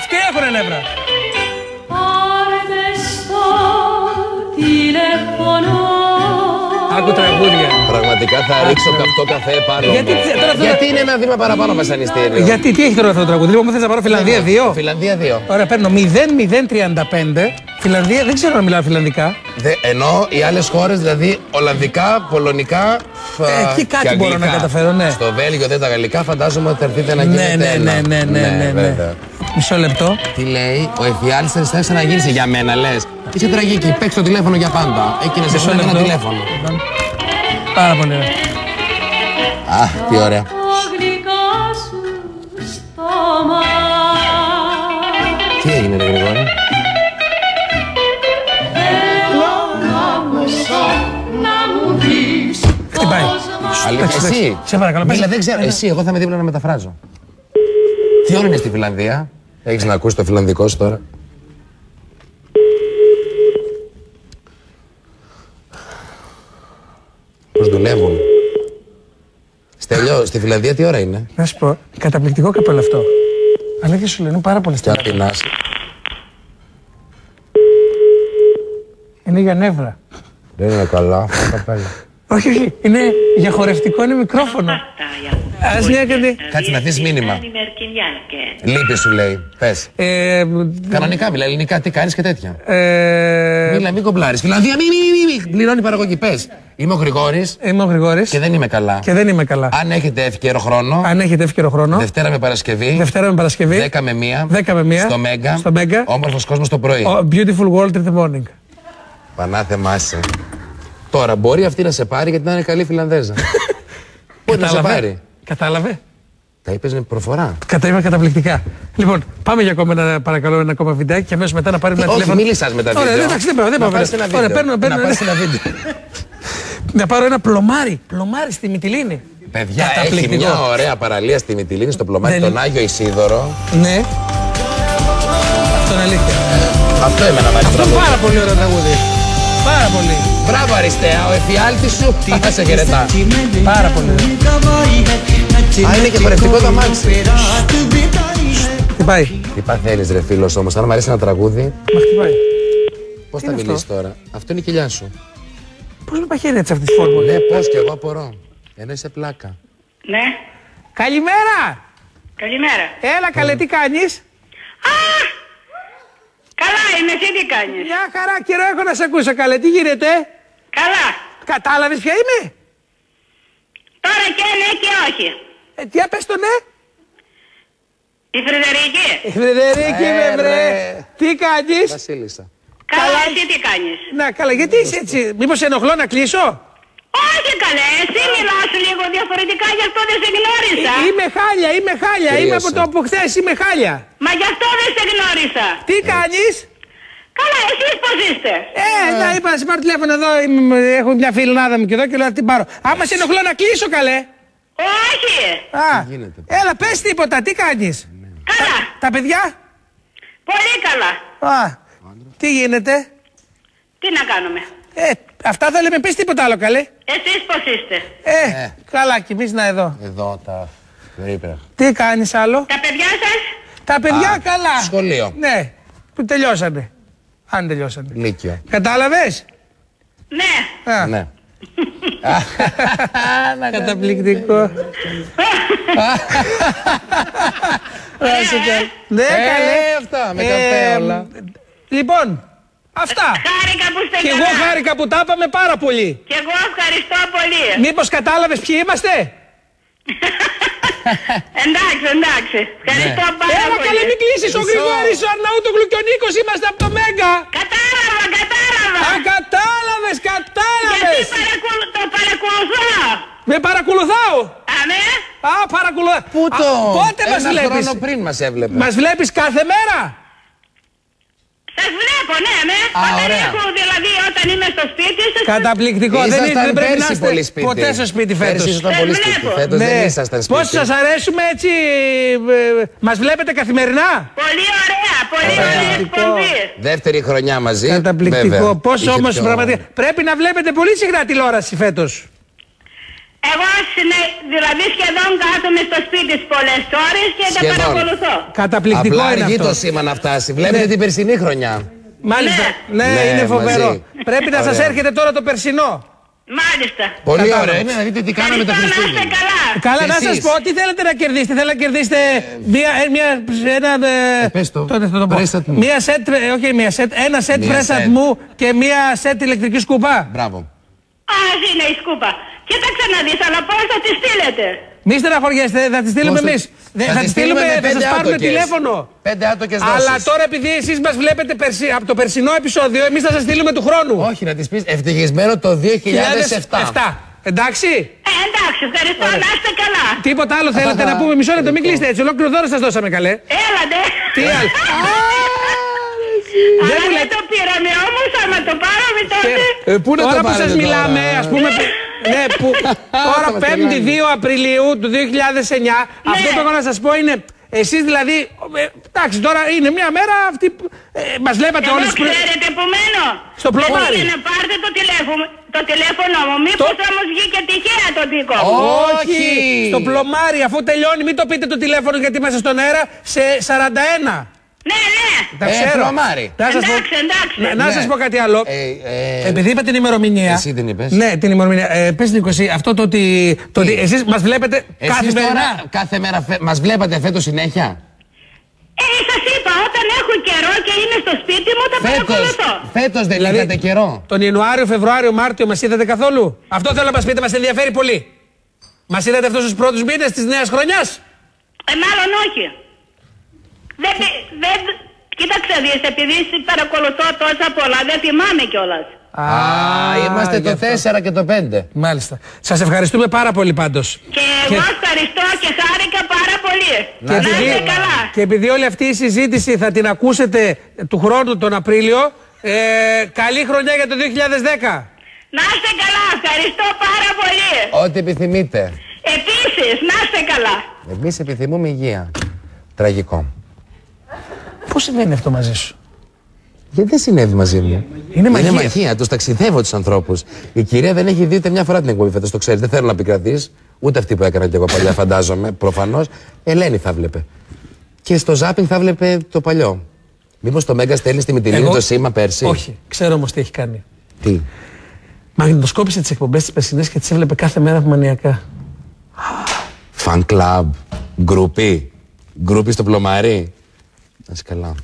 Αυτοί έχουν νεύρα. Άκου τραγούδια. Πραγματικά θα ρίξω καυτό καφέ πάνω. Γιατί είναι ένα βήμα παραπάνω βασανιστήριο. Γιατί, τι έχει τώρα αυτό το τραγούδι? Λοιπόν, μου θες να πάρω Φιλανδία 2. Φιλανδία 2. Ωραία, παίρνω 0-0-35. Φιλανδία, δεν ξέρω να μιλάω φιλανδικά. Ενώ οι άλλες χώρες, δηλαδή Ολλανδικά, Πολωνικά. Εκεί κάτι μπορώ να καταφέρω, ναι. Στο Βέλγιο δεν τα γαλλικά, φαντάζομαι ότι θα έρθετε να γίνετε. Ναι. Μισό λεπτό. Τι λέει, ο εφιάλτης θα ξαναγίνησε για μένα, λες. Είσαι τραγική, παίξε το τηλέφωνο για πάντα. Εκείνη σε φωνή ένα τηλέφωνο. Πάρα πολύ ωραία. Αχ, τι ωραία. Τι έγινε, ρε Γρηγόρη? Χτυπάει. Αλήθεια, εσύ. Σε παρακαλώ, Μίλα, δεν ξέρω. Εσύ, εγώ θα με δίπλα να μεταφράζω. Τι ώρα είναι στη Φιλανδία? Έχεις να ακούσει το φιλανδικό σου τώρα? Πώς δουλεύουν? Στέλιο, στη Φιλανδία τι ώρα είναι? Να σου πω, καταπληκτικό καπέλο αυτό. Αλήθεια σου λέω, είναι πάρα πολύ Και στενό. αν πεινάσει. Είναι για νεύρα. Δεν είναι καλά αυτό το καπέλο. Όχι, είναι για χορευτικό, είναι μικρόφωνο. Ας μια κάτι. Κάτσε να αφήσεις μήνυμα. Λείπει σου λέει. Πες. Κανονικά μιλά, ελληνικά, τι κάνεις και τέτοια. Μίλα, μην κομπλάρεις. Φιλανδία, μη. Πληρώνει παραγωγή. Πες. Είμαι ο Γρηγόρης. Είμαι ο Γρηγόρης. Και δεν είμαι καλά. Και δεν είμαι καλά. Αν έχετε εύκαιρο χρόνο. Αν έχετε εύκαιρο χρόνο. Δευτέρα με Παρασκευή. 10 με 1. Στο Μέγκα. Όμορφος κόσμος το πρωί. Beautiful world in the morning. Πανάθεμά σε. Τώρα μπορεί αυτή να σε πάρει γιατί να είναι καλή Φιλανδέζα. Μπορεί να σε πάρει. Κατάλαβε. Τα είπες με προφορά. Είπα καταπληκτικά. Λοιπόν, πάμε για ακόμα ένα ακόμα βιντεάκι και αμέσως μετά να πάρει ένα τηλέφωνο. Όχι, μίλησας με τα βίντεο. Ωραία, εντάξει, δεν πάω. Να πάρεις ένα βίντεο. Να πάρω ένα πλωμάρι στη Μυτιλήνη. Παιδιά, έχει μια ωραία παραλία στη Μυτιλήνη, στο πλωμάρι, τον Άγιο Ισίδωρο. Ναι. Αυτό είναι αλήθεια. Αυτό εμένα μ' αρέσει. Αυτό είναι πάρα πολύ ωραίο τραγούδι. Πάρα πολύ. Μπράβο Αριστέα, ο εφιάλτης σου θα σε χαιρετά. Πάρα πολύ. Α, είναι και χορευτικό το αμάξι. Χτυπάει. Τι παθαίνεις ρε φίλος όμως, αν μου αρέσει ένα τραγούδι. Μα χτυπάει. Πώς θα μιλήσεις τώρα? Αυτό είναι η κοιλιά σου. Πώς με παχαίνει έτσι αυτή τη φόρμα? Ναι, πώς κι εγώ απορώ. Ενώ είσαι πλάκα. Ναι. Καλημέρα. Καλημέρα. Έλα καλέ, τι κάνεις? Α! Καλά είμαι, εσύ τι κάνεις? Μια χαρά, καιρό έχω να σε ακούσω καλέ, τι γίνεται? Καλά. Κατάλαβες ποια είμαι? Τώρα και ναι και όχι. Τι πες το ναι? Η Φρεδερική. Η Φρεδερική με βρε. Τι κάνεις? Βασίλισσα. Καλά, εσύ τι κάνεις? Να καλά, γιατί είσαι έτσι? Μήπως σε ενοχλώ να κλείσω? Όχι καλέ, εσύ μιλάς λίγο διαφορετικά, γι' αυτό δεν σε γνώρισα. Είμαι χάλια. Είμαι από το από χθες, είμαι χάλια. Μα γι' αυτό δεν σε γνώρισα. Τι κάνεις? Καλά, εσείς πώς είστε? Να είπα να σε πάρω τηλέφωνο εδώ, έχω μια φιλνάδα μου και εδώ και λέω την πάρω. Άμα σε ενοχλώ να κλείσω καλέ. Όχι. Έλα πες τίποτα, τι κάνεις? Καλά. Τα παιδιά? Πολύ καλά. Τι γίνεται? Τι να κάνουμε? Αυτά δεν λέμε, πες τίποτα άλλο καλέ. Εσείς πώς είστε? Καλά κι εμείς να εδώ. Εδώ τα περίπερα. Τι κάνεις άλλο? Τα παιδιά σας? Τα παιδιά καλά. Σχολείο. Ναι, που τελειώσανε. Αν τελειώσανε. Λύκειο. Κατάλαβες? Ναι. Ναι. Καταπληκτικό. Ναι, καλέ. Αυτά, με καφέ όλα. Λοιπόν, αυτά. Χάρηκα που είστε Και εγώ καλά. χάρηκα που τα είπαμε πάρα πολύ. Και εγώ ευχαριστώ πολύ. Μήπως κατάλαβες ποιοι είμαστε? Εντάξει. Ευχαριστώ πάρα Έλα πολύ. καλέ, μην κλείσεις. Ο Γρηγόρης, ο Αρναούτογλου και ο Νίκος είμαστε από το Μέγκα. Κατάλαβα. Κατάλαβες. Γιατί το παρακολουθώ. Με παρακολουθάω. Αμέ. Παρακολουθάω. Πού το? Πότε μας Ένα βλέπεις? χρόνο πριν μας έβλεπε. Μας βλέπεις κάθε μέρα? Σας βλέπω, ναι. Όταν ωραία. έχω, δηλαδή, όταν είμαι στο σπίτι σας. Καταπληκτικό. Δεν πρέπει να είστε ποτέ στο σπίτι φέτος. Πέρσι ήσασταν πολύ σπίτι. Φέτος δεν ήσασταν σπίτι. Πώς σας αρέσουμε έτσι? Μας βλέπετε καθημερινά? Πολύ ωραία. Πολύ ωραία εκπομπή. Δεύτερη χρονιά μαζί. Καταπληκτικό. Βέβαια. Πώς Είχε όμως πιο- πραγματικά. Πρέπει να βλέπετε πολύ συχνά τηλεόραση φέτος. Εγώ δηλαδή σχεδόν κάθομαι στο σπίτι πολλές ώρες και τα παρακολουθώ. Καταπληκτικό είναι αργεί αυτό. το σήμα να φτάσει. Βλέπετε την περσινή χρονιά. Μάλιστα. Ναι, είναι φοβερό. Πρέπει να σας έρχεται τώρα το περσινό. Μάλιστα. Πολύ ωραία είναι να δείτε τι κάναμε τα Χριστούγεννα. Καλά, να σας πω, τι θέλετε να κερδίσετε. Θέλετε να κερδίσετε ένα σετ πρέσατ μου και μία σετ ηλεκτρική σκούπα. Μπράβο. Είναι η σκούπα. Κοίταξε να δεις, αλλά πώς θα τη στείλετε? Μη στεναχωριέστε, θα τη στείλουμε εμείς. Θα τη στείλουμε, θα σας πάρουμε τηλέφωνο. 5 άτοκες δόσεις. Αλλά τώρα επειδή εσείς μας βλέπετε από το περσινό επεισόδιο, εμείς θα σας στείλουμε του χρόνου. Όχι, να της πεις ευτυχισμένο το 2007. Εντάξει. Εντάξει, ευχαριστώ, να είστε καλά. Τίποτα άλλο θέλετε να πούμε? Μισό λεπτό, μην κλείσετε έτσι. Ολόκληρο δώρο σας δώσαμε, καλέ. Έλατε. Τι άλλο? Αλλά δεν το πήραμε όμως, άμα το πάραμε τότε. Τώρα που σας μιλάμε, ας πούμε. Ναι, που τώρα 5η 2 Απριλίου του 2009, αυτό που έχω να σας πω είναι, εσείς δηλαδή, εντάξει τώρα είναι μια μέρα αυτή, μας βλέπατε όλες τις ξέρετε που μένω. Στο Πλωμάρι. Να πάρετε το τηλέφωνο μου, μήπως όμως βγήκε τυχαία το δικό μου. Όχι, στο Πλωμάρι, αφού τελειώνει μην το πείτε το τηλέφωνο γιατί είμαστε στον αέρα σε 41. Ναι, ναι. Τα ξέρω. Εντάξει. Να σας πω κάτι άλλο. Επειδή είπα την ημερομηνία. Εσύ την είπες. Ναι, την ημερομηνία. Πες Νίκο, εσύ, αυτό το ότι εσείς μας βλέπετε καθημερινά. Κάθε μέρα μας βλέπατε φέτος συνέχεια. Σας είπα, όταν έχω καιρό και είναι στο σπίτι μου, τα παρακολουθώ. Φέτος δεν είχατε καιρό? Τον Ιανουάριο, Φεβρουάριο, Μάρτιο μας είδατε καθόλου? Αυτό θέλω να μας πείτε, μας ενδιαφέρει πολύ. Μας είδατε αυτούς τους πρώτους μήνες της νέας χρονιάς? Μάλλον όχι. Κοίταξε δεις, επειδή παρακολουθώ τόσα πολλά, δεν θυμάμαι κιόλας. Είμαστε το 4 και το 5. Μάλιστα. Σας ευχαριστούμε πάρα πολύ πάντως. Και εγώ ευχαριστώ και χάρηκα πάρα πολύ. Να είστε καλά. Και επειδή όλη αυτή η συζήτηση θα την ακούσετε του χρόνου τον Απρίλιο, καλή χρονιά για το 2010. Να είστε καλά, ευχαριστώ πάρα πολύ. Ό,τι επιθυμείτε. Επίσης, να είστε καλά. Εμείς επιθυμούμε υγεία. Τραγικό. Πώς συμβαίνει αυτό μαζί σου? Γιατί δεν συνέβη μαζί μου? Είναι μαγεία. Τους ταξιδεύω τους ανθρώπους. Η κυρία δεν έχει δει ούτε μια φορά την εκπομπή φέτος, το ξέρεις. Δεν θέλω να επικρατείς. Ούτε αυτή που έκανα και εγώ παλιά, φαντάζομαι. Προφανώς. Ελένη θα βλέπε. Και στο ζάπινγκ θα βλέπε το παλιό. Μήπως το Μέγκα στέλνει στη Μυτιλίνη το σήμα πέρσι? Όχι. Ξέρω όμως τι έχει κάνει. Τι? Μαγνητοσκόπησε τις εκπομπές τις περσινές και τις έβλεπε κάθε μέρα μανιακά. Φαν κλαμπ. Γκρουπί. Γκρουπί στο Πλωμάρι. Να είσαι καλά.